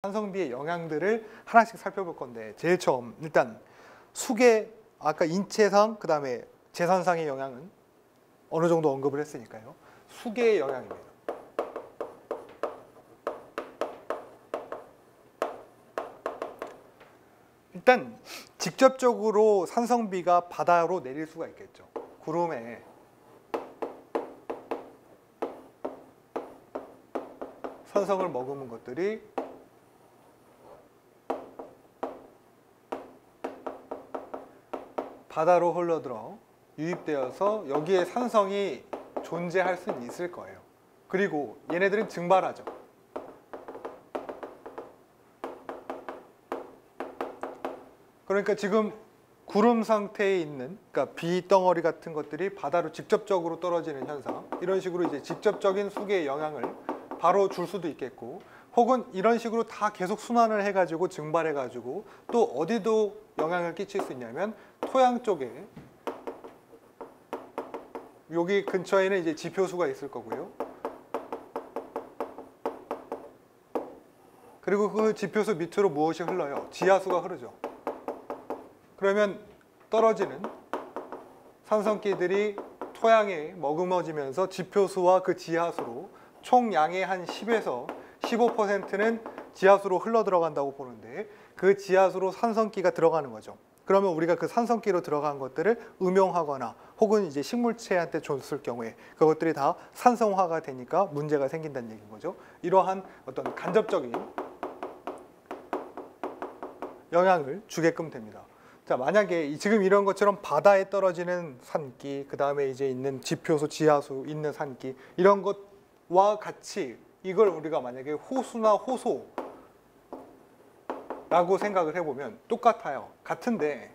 산성비의 영향들을 하나씩 살펴볼 건데, 제일 처음 일단 수계, 아까 인체상 그 다음에 재산상의 영향은 어느 정도 언급을 했으니까요. 수계의 영향입니다. 일단 직접적으로 산성비가 바다로 내릴 수가 있겠죠. 구름에 산성을 머금은 것들이 바다로 흘러들어 유입되어서 여기에 산성이 존재할 수는 있을 거예요. 그리고 얘네들은 증발하죠. 그러니까 지금 구름 상태에 있는, 그러니까 비덩어리 같은 것들이 바다로 직접적으로 떨어지는 현상, 이런 식으로 이제 직접적인 수계의 영향을 바로 줄 수도 있겠고, 혹은 이런 식으로 다 계속 순환을 해가지고 증발해가지고 또 어디도 영향을 끼칠 수 있냐면 토양 쪽에, 여기 근처에는 이제 지표수가 있을 거고요. 그리고 그 지표수 밑으로 무엇이 흘러요? 지하수가 흐르죠. 그러면 떨어지는 산성기들이 토양에 머금어지면서 지표수와 그 지하수로 총 양의 한 10에서 15%는 지하수로 흘러 들어간다고 보는데, 그 지하수로 산성기가 들어가는 거죠. 그러면 우리가 그 산성기로 들어간 것들을 음용하거나 혹은 이제 식물체한테 줬을 경우에 그것들이 다 산성화가 되니까 문제가 생긴다는 얘기인 거죠. 이러한 어떤 간접적인 영향을 주게끔 됩니다. 자, 만약에 지금 이런 것처럼 바다에 떨어지는 산기, 그 다음에 이제 있는 지표수, 지하수 있는 산기, 이런 것과 같이 이걸 우리가 만약에 호수나 호소라고 생각을 해보면 똑같아요. 같은데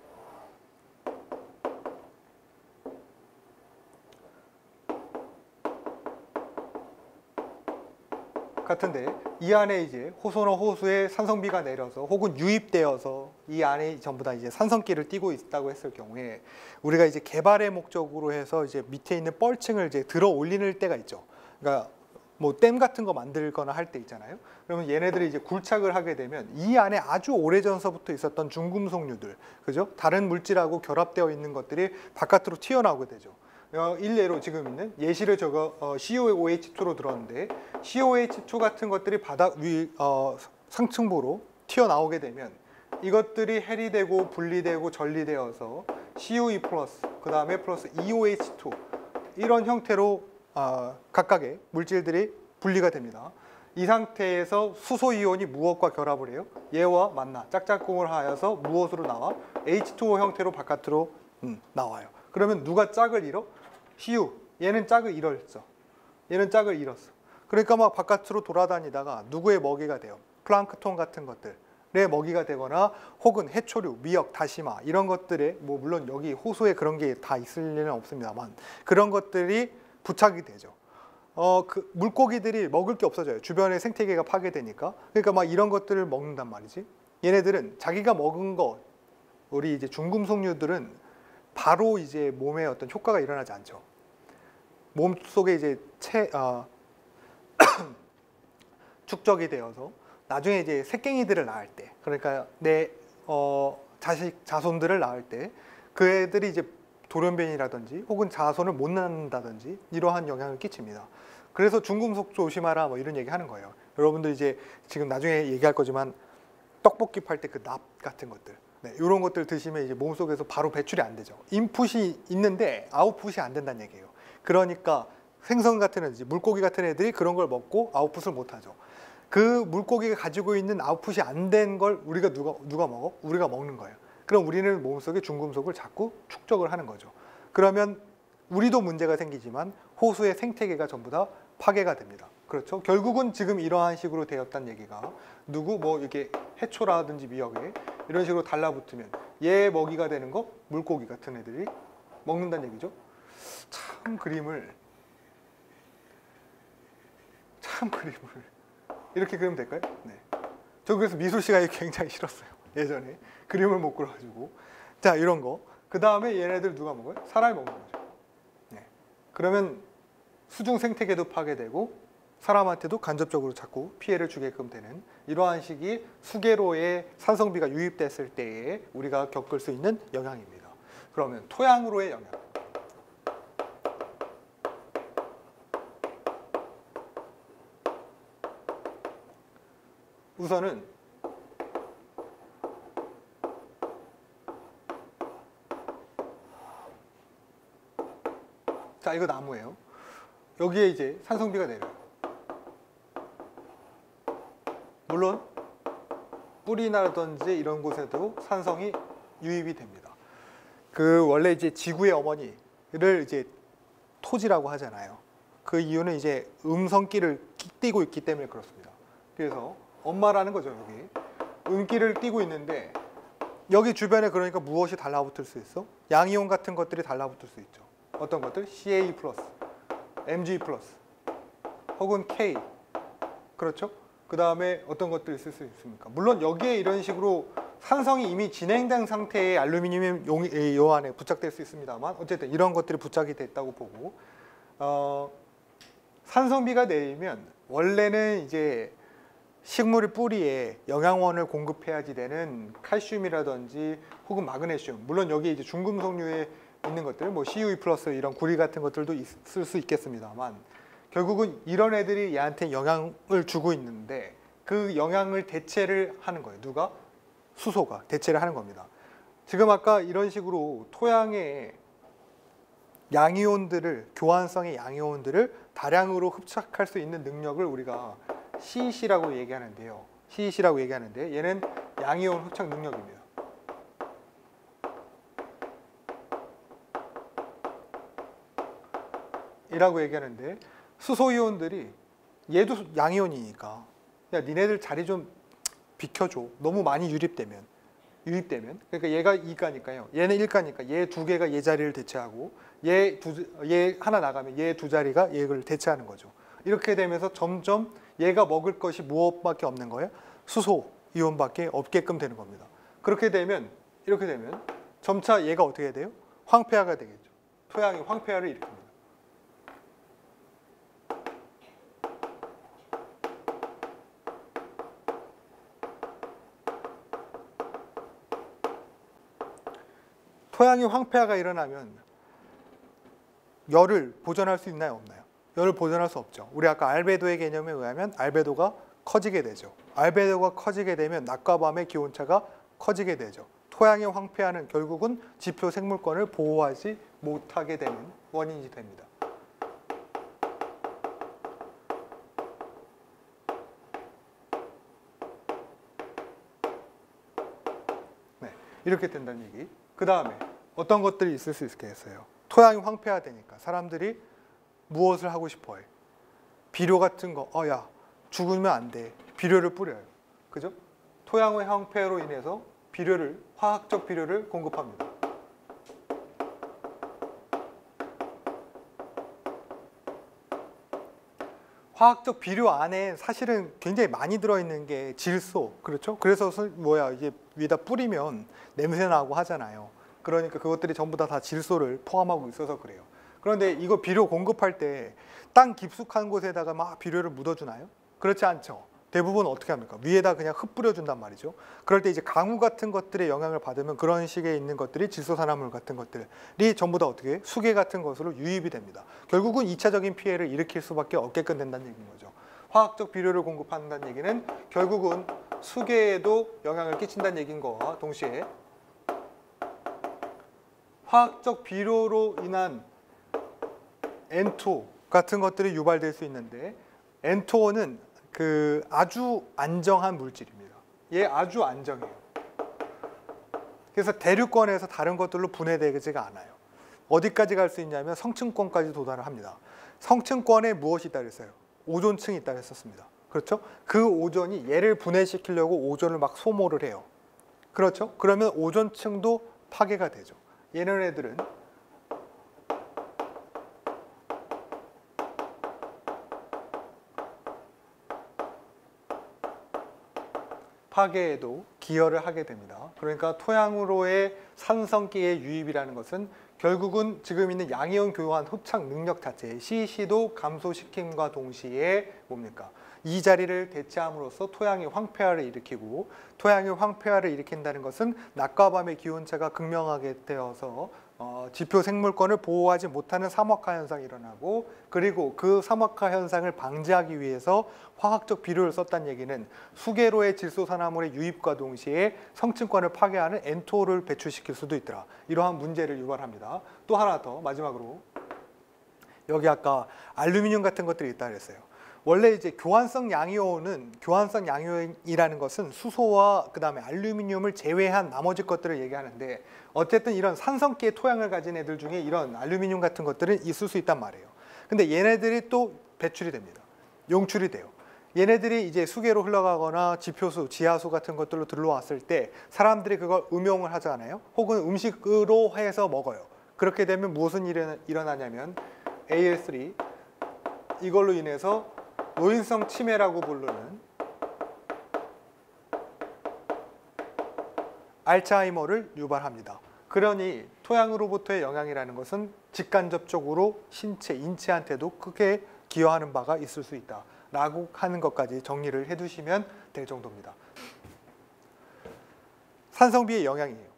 이 안에 이제 호소나 호수에 산성비가 내려서 혹은 유입되어서 이 안에 전부 다 이제 산성기를 띠고 있다고 했을 경우에, 우리가 이제 개발의 목적으로 해서 이제 밑에 있는 뻘층을 이제 들어 올리는 때가 있죠. 그러니까 뭐 댐 같은 거 만들거나 할 때 있잖아요. 그러면 얘네들이 이제 굴착을 하게 되면 이 안에 아주 오래전서부터 있었던 중금속류들, 그죠? 다른 물질하고 결합되어 있는 것들이 바깥으로 튀어나오게 되죠. 일례로 지금 있는 예시를 COOH2로 들었는데, COOH2 같은 것들이 바닥 위 상층부로 튀어나오게 되면 이것들이 해리되고 분리되고 전리되어서 COE 플러스, 그 다음에 플러스 EOH2, 이런 형태로 각각의 물질들이 분리가 됩니다. 이 상태에서 수소이온이 무엇과 결합을 해요? 얘와 만나 짝짝꿍을 하여서 무엇으로 나와? H2O 형태로 바깥으로 나와요. 그러면 누가 짝을 잃어? CU. 얘는 짝을 잃었어. 얘는 짝을 잃었어. 그러니까 막 바깥으로 돌아다니다가 누구의 먹이가 돼요? 플랑크톤 같은 것들의 먹이가 되거나, 혹은 해초류, 미역, 다시마, 이런 것들에, 뭐 물론 여기 호수에 그런 게 다 있을 리는 없습니다만, 그런 것들이 부착이 되죠. 그 물고기들이 먹을 게 없어져요. 주변의 생태계가 파괴되니까. 그러니까 막 이런 것들을 먹는단 말이지. 얘네들은 자기가 먹은 거, 우리 이제 중금속류들은 바로 이제 몸에 어떤 효과가 일어나지 않죠. 몸 속에 이제 축적이 되어서 나중에 이제 새끼들을 낳을 때, 그러니까 내 자손들을 낳을 때 그 애들이 이제 돌연변이라든지 혹은 자손을 못 낳는다든지 이러한 영향을 끼칩니다. 그래서 중금속 조심하라 뭐 이런 얘기 하는 거예요. 여러분들 이제 지금 나중에 얘기할 거지만 떡볶이 팔 때 그 납 같은 것들, 이런 것들 드시면 이제 몸속에서 바로 배출이 안 되죠. 인풋이 있는데 아웃풋이 안 된다는 얘기예요. 그러니까 생선 같은 애들, 물고기 같은 애들이 그런 걸 먹고 아웃풋을 못 하죠. 그 물고기가 가지고 있는 아웃풋이 안 된 걸 우리가 누가 먹어? 우리가 먹는 거예요. 그럼 우리는 몸속에 중금속을 자꾸 축적을 하는 거죠. 그러면 우리도 문제가 생기지만 호수의 생태계가 전부 다 파괴가 됩니다. 그렇죠? 결국은 지금 이러한 식으로 되었다는 얘기가, 누구 뭐 이렇게 해초라든지 미역에 이런 식으로 달라붙으면 얘 먹이가 되는 거 물고기 같은 애들이 먹는다는 얘기죠. 참 그림을 이렇게 그리면 될까요? 네. 저 그래서 미술 시간이 굉장히 싫었어요. 예전에 그림을 못 그려가지고. 자, 이런 거. 그 다음에 얘네들 누가 먹어요? 사람이 먹는 거죠. 네. 그러면 수중 생태계도 파괴되고 사람한테도 간접적으로 자꾸 피해를 주게끔 되는 이러한 식이 수계로에 산성비가 유입됐을 때에 우리가 겪을 수 있는 영향입니다. 그러면 토양으로의 영향. 우선은 자, 이거 나무예요. 여기에 이제 산성비가 내려요. 물론 뿌리나라든지 이런 곳에도 산성이 유입이 됩니다. 그 원래 이제 지구의 어머니를 이제 토지라고 하잖아요. 그 이유는 이제 음성기를 띠고 있기 때문에 그렇습니다. 그래서 엄마라는 거죠. 여기 음기를 띠고 있는데 여기 주변에 그러니까 무엇이 달라붙을 수 있어? 양이온 같은 것들이 달라붙을 수 있죠. 어떤 것들? CA+, Mg+, 혹은 K. 그렇죠? 그 다음에 어떤 것들이 있을 수 있습니까? 물론 여기에 이런 식으로 산성이 이미 진행된 상태의 알루미늄 요 안에 부착될 수 있습니다만 어쨌든 이런 것들이 부착이 됐다고 보고 산성비가 내리면 원래는 이제 식물의 뿌리에 영양원을 공급해야지 되는 칼슘이라든지 혹은 마그네슘, 물론 여기 이제 중금속류에 있는 것들, 뭐 CUE+ 이런 구리 같은 것들도 있을 수 있겠습니다만 결국은 이런 애들이 얘한테 영향을 주고 있는데 그 영향을 대체를 하는 거예요. 누가? 수소가 대체를 하는 겁니다. 지금 아까 이런 식으로 토양에 양이온들을, 교환성의 양이온들을 다량으로 흡착할 수 있는 능력을 우리가 CEC라고 얘기하는데요. CEC라고 얘기하는데 얘는 양이온 흡착 능력입니다. 이라고 얘기하는데 수소이온들이 얘도 양이온이니까 야 니네들 자리 좀 비켜줘. 너무 많이 유입되면 그러니까 얘가 2가니까요. 얘는 1가니까 얘 2개가 얘 자리를 대체하고 얘 하나 나가면 얘 2자리가 얘를 대체하는 거죠. 이렇게 되면서 점점 얘가 먹을 것이 무엇밖에 없는 거예요? 수소 이온밖에 없게끔 되는 겁니다. 이렇게 되면 점차 얘가 어떻게 돼요? 황폐화가 되겠죠. 토양이 황폐화를 일으킵니다. 토양이 황폐화가 일어나면 열을 보존할 수 있나요? 없나요? 열을 보존할 수 없죠. 우리 아까 알베도의 개념에 의하면 알베도가 커지게 되죠. 알베도가 커지게 되면 낮과 밤의 기온차가 커지게 되죠. 토양의 황폐화는 결국은 지표 생물권을 보호하지 못하게 되는 원인이 됩니다. 네, 이렇게 된다는 얘기. 그 다음에 어떤 것들이 있을 수 있겠어요? 토양이 황폐화되니까 사람들이 무엇을 하고 싶어 해? 비료 같은 거, 야, 죽으면 안 돼. 비료를 뿌려요. 그죠? 토양의 황폐로 인해서 비료를, 화학적 비료를 공급합니다. 화학적 비료 안에 사실은 굉장히 많이 들어있는 게 질소, 그렇죠? 그래서 이게 위에다 뿌리면 냄새 나고 하잖아요. 그러니까 그것들이 전부 다 질소를 포함하고 있어서 그래요. 그런데 이거 비료 공급할 때 땅 깊숙한 곳에다가 막 비료를 묻어주나요? 그렇지 않죠. 대부분 어떻게 합니까? 위에다 그냥 흙 뿌려준단 말이죠. 그럴 때 이제 강우 같은 것들의 영향을 받으면 그런 식의 있는 것들이 질소산화물 같은 것들이 전부 다 어떻게 수계 같은 것으로 유입이 됩니다. 결국은 2차적인 피해를 일으킬 수밖에 없게끔 된다는 얘기인 거죠. 화학적 비료를 공급한다는 얘기는 결국은 수계에도 영향을 끼친다는 얘기인 거와 동시에 화학적 비료로 인한 N2O 같은 것들이 유발될 수 있는데 N2O는 아주 안정한 물질입니다. 얘 아주 안정해요. 그래서 대류권에서 다른 것들로 분해되지가 않아요. 어디까지 갈 수 있냐면 성층권까지 도달을 합니다. 성층권에 무엇이 있다 그랬어요? 오존층이 있다 그랬었습니다. 그렇죠? 그 오존이 얘를 분해시키려고 오존을 막 소모를 해요. 그렇죠? 그러면 오존층도 파괴가 되죠. 얘네들은 파괴에도 기여를 하게 됩니다. 그러니까 토양으로의 산성기의 유입이라는 것은 결국은 지금 있는 양이온 교환 흡착 능력 자체 CC도 감소시킴과 동시에 뭡니까? 이 자리를 대체함으로써 토양의 황폐화를 일으키고, 토양의 황폐화를 일으킨다는 것은 낮과 밤의 기온차가 극명하게 되어서 지표 생물권을 보호하지 못하는 사막화 현상이 일어나고, 그리고 그 사막화 현상을 방지하기 위해서 화학적 비료를 썼다는 얘기는 수개로의 질소산화물의 유입과 동시에 성층권을 파괴하는 N2O를 배출시킬 수도 있더라. 이러한 문제를 유발합니다. 또 하나 더 마지막으로, 여기 아까 알루미늄 같은 것들이 있다 그랬어요. 원래 이제 교환성 양이온이라는 것은 수소와 그다음에 알루미늄을 제외한 나머지 것들을 얘기하는데, 어쨌든 이런 산성기의 토양을 가진 애들 중에 이런 알루미늄 같은 것들은 있을 수 있단 말이에요. 근데 얘네들이 또 배출이 됩니다. 용출이 돼요. 얘네들이 이제 수계로 흘러가거나 지표수, 지하수 같은 것들로 들러왔을 때 사람들이 그걸 음용을 하잖아요. 혹은 음식으로 해서 먹어요. 그렇게 되면 무슨 일이 일어나냐면 AL3, 이걸로 인해서 노인성 치매라고 부르는 알츠하이머를 유발합니다. 그러니 토양으로부터의 영향이라는 것은 직간접적으로 인체한테도 크게 기여하는 바가 있을 수 있다라고 하는 것까지 정리를 해두시면 될 정도입니다. 산성비의 영향이에요.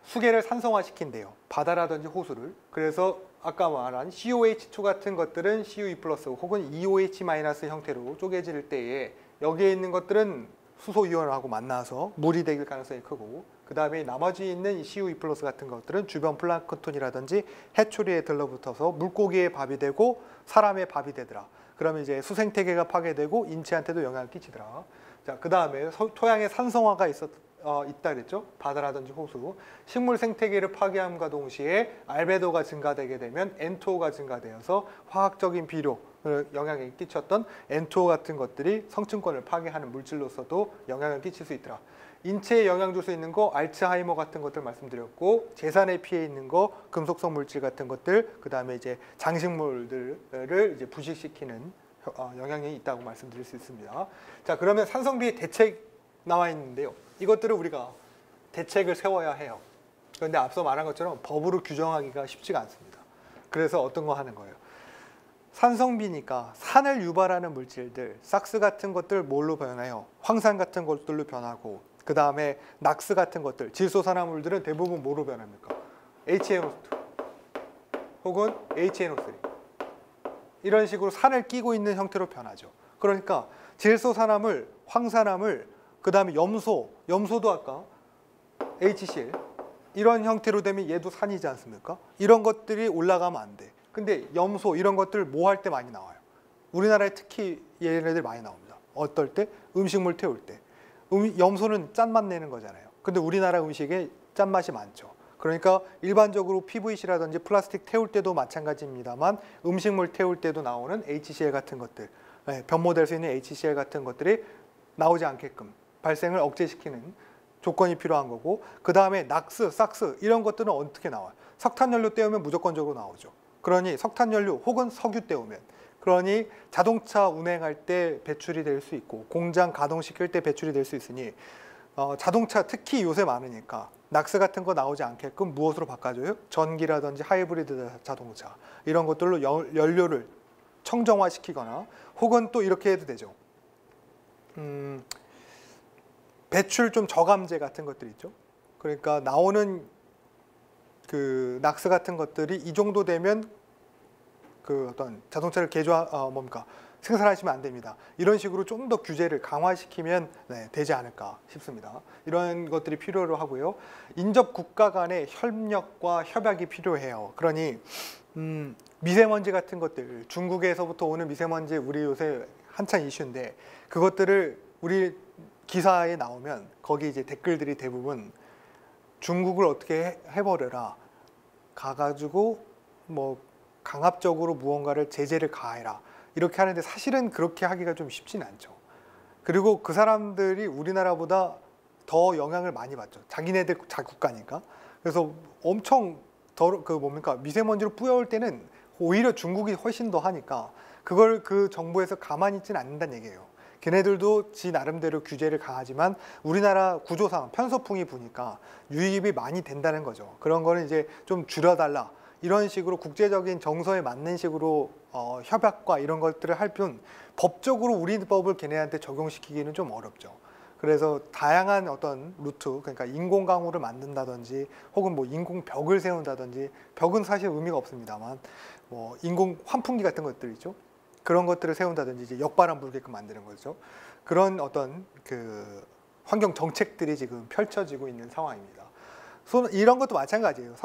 수계를 산성화시킨대요. 바다라든지 호수를. 그래서 아까 말한 COH2 같은 것들은 COE 플러스 혹은 EOH 마이너스 형태로 쪼개질 때에 여기에 있는 것들은 수소 이온하고 만나서 물이 되길 가능성이 크고, 그 다음에 나머지 있는 COE 플러스 같은 것들은 주변 플랑크톤이라든지 해초리에 들러붙어서 물고기의 밥이 되고 사람의 밥이 되더라. 그러면 이제 수생태계가 파괴되고 인체한테도 영향을 끼치더라. 자, 그 다음에 토양의 산성화가 있다 그랬죠. 바다라든지 호수. 식물 생태계를 파괴함과 동시에 알베도가 증가되게 되면 N2O가 증가되어서 화학적인 비료 영향을 끼쳤던 N2O 같은 것들이 성층권을 파괴하는 물질로서도 영향을 끼칠 수 있더라. 인체에 영향 줄 수 있는 거 알츠하이머 같은 것들 말씀드렸고, 재산에 피해 있는 거 금속성 물질 같은 것들, 그 다음에 이제 장식물들을 이제 부식시키는 영향이 있다고 말씀드릴 수 있습니다. 자, 그러면 산성비 대책 나와 있는데요. 이것들을 우리가 대책을 세워야 해요. 그런데 앞서 말한 것처럼 법으로 규정하기가 쉽지가 않습니다. 그래서 어떤 거 하는 거예요? 산성비니까 산을 유발하는 물질들, 삭스 같은 것들 뭘로 변해요? 황산 같은 것들로 변하고, 그 다음에 낙스 같은 것들, 질소산화물들은 대부분 뭐로 변합니까? HNO2 혹은 HNO3 이런 식으로 산을 끼고 있는 형태로 변하죠. 그러니까 질소산화물, 황산화물, 그 다음에 염소도 아까 HCl 이런 형태로 되면 얘도 산이지 않습니까? 이런 것들이 올라가면 안 돼. 근데 염소 이런 것들 뭐 할 때 많이 나와요? 우리나라에 특히 얘네들 많이 나옵니다. 어떨 때? 음식물 태울 때. 염소는 짠맛 내는 거잖아요. 근데 우리나라 음식에 짠맛이 많죠. 그러니까 일반적으로 PVC라든지 플라스틱 태울 때도 마찬가지입니다만 음식물 태울 때도 나오는 HCl 같은 것들, 변모될 수 있는 HCl 같은 것들이 나오지 않게끔 발생을 억제시키는 조건이 필요한 거고, 그 다음에 낙스, 삭스 이런 것들은 어떻게 나와요? 석탄연료 때우면 무조건적으로 나오죠. 그러니 석탄연료 혹은 석유 때우면, 그러니 자동차 운행할 때 배출이 될 수 있고 공장 가동시킬 때 배출이 될 수 있으니 자동차 특히 요새 많으니까 낙스 같은 거 나오지 않게끔 무엇으로 바꿔줘요? 전기라든지 하이브리드 자동차 이런 것들로 연료를 청정화시키거나, 혹은 또 이렇게 해도 되죠. 배출 좀 저감제 같은 것들 있죠. 그러니까 나오는 그 낙스 같은 것들이 이 정도 되면 그 어떤 자동차를 생산하시면 안 됩니다. 이런 식으로 좀 더 규제를 강화시키면 되지 않을까 싶습니다. 이런 것들이 필요로 하고요. 인접 국가 간의 협력과 협약이 필요해요. 그러니 미세먼지 같은 것들, 중국에서부터 오는 미세먼지 우리 요새 한창 이슈인데, 그것들을 우리 기사에 나오면 거기 이제 댓글들이 대부분 중국을 어떻게 해버려라, 가가지고 뭐 강압적으로 무언가를 제재를 가해라 이렇게 하는데, 사실은 그렇게 하기가 좀 쉽지는 않죠. 그리고 그 사람들이 우리나라보다 더 영향을 많이 받죠. 자기네들 자국가니까. 그래서 엄청 미세먼지로 뿌여올 때는 오히려 중국이 훨씬 더 하니까 그걸 그 정부에서 가만히 있지는 않는다는 얘기예요. 걔네들도 지 나름대로 규제를 가하지만 우리나라 구조상 편서풍이 부니까 유입이 많이 된다는 거죠. 그런 거는 이제 좀 줄여달라. 이런 식으로 국제적인 정서에 맞는 식으로 협약과 이런 것들을 할 뿐 법적으로 우리 법을 걔네한테 적용시키기는 좀 어렵죠. 그래서 다양한 어떤 루트, 그러니까 인공 강우를 만든다든지 혹은 뭐 인공 벽을 세운다든지, 벽은 사실 의미가 없습니다만 뭐 인공 환풍기 같은 것들 있죠. 그런 것들을 세운다든지 이제 역바람 불게끔 만드는 거죠. 그런 어떤 그 환경 정책들이 지금 펼쳐지고 있는 상황입니다. 이런 것도 마찬가지예요.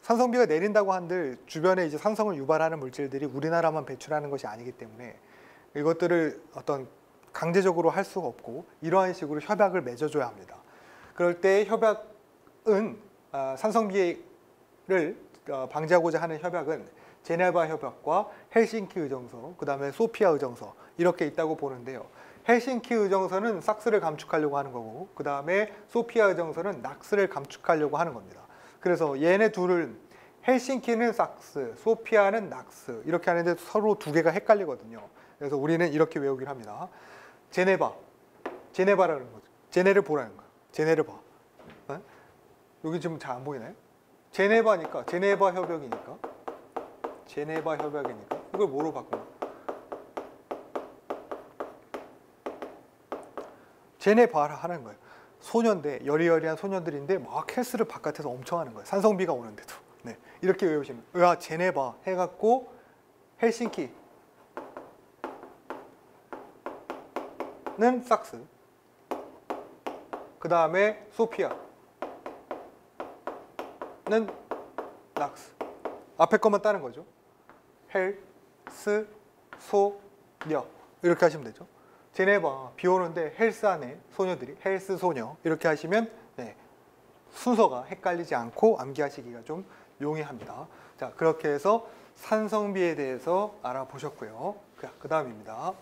산성비가 내린다고 한들 주변에 이제 산성을 유발하는 물질들이 우리나라만 배출하는 것이 아니기 때문에 이것들을 어떤 강제적으로 할 수가 없고 이러한 식으로 협약을 맺어줘야 합니다. 그럴 때 협약은 산성비를 방지하고자 하는 협약은 제네바 협약과 헬싱키 의정서, 그 다음에 소피아 의정서 이렇게 있다고 보는데요. 헬싱키 의정서는 삭스를 감축하려고 하는 거고 그 다음에 소피아 의정서는 낙스를 감축하려고 하는 겁니다. 그래서 얘네 둘은 헬싱키는 삭스, 소피아는 낙스 이렇게 하는데 서로 두 개가 헷갈리거든요. 그래서 우리는 이렇게 외우기를 합니다. 제네바라는 거죠. 제네를 보라는 거야. 제네를 봐. 네? 여기 지금 잘 안 보이나요? 제네바니까, 제네바 협약이니까 이걸 뭐로 바꾸나? 제네바라 하는 거예요. 소년대, 여리여리한 소년들인데 막 헬스를 바깥에서 엄청 하는 거예요. 산성비가 오는데도. 네, 이렇게 외우시면 제네바 해갖고 헬싱키는 삭스, 그 다음에 소피아는 낙스. 앞에 것만 따는 거죠. 헬스, 소, 녀 이렇게 하시면 되죠. 제네바 비 오는데 헬스 안에 소녀들이 헬스 소녀 이렇게 하시면 네, 순서가 헷갈리지 않고 암기하시기가 좀 용이합니다. 자, 그렇게 해서 산성비에 대해서 알아보셨고요. 그 다음입니다.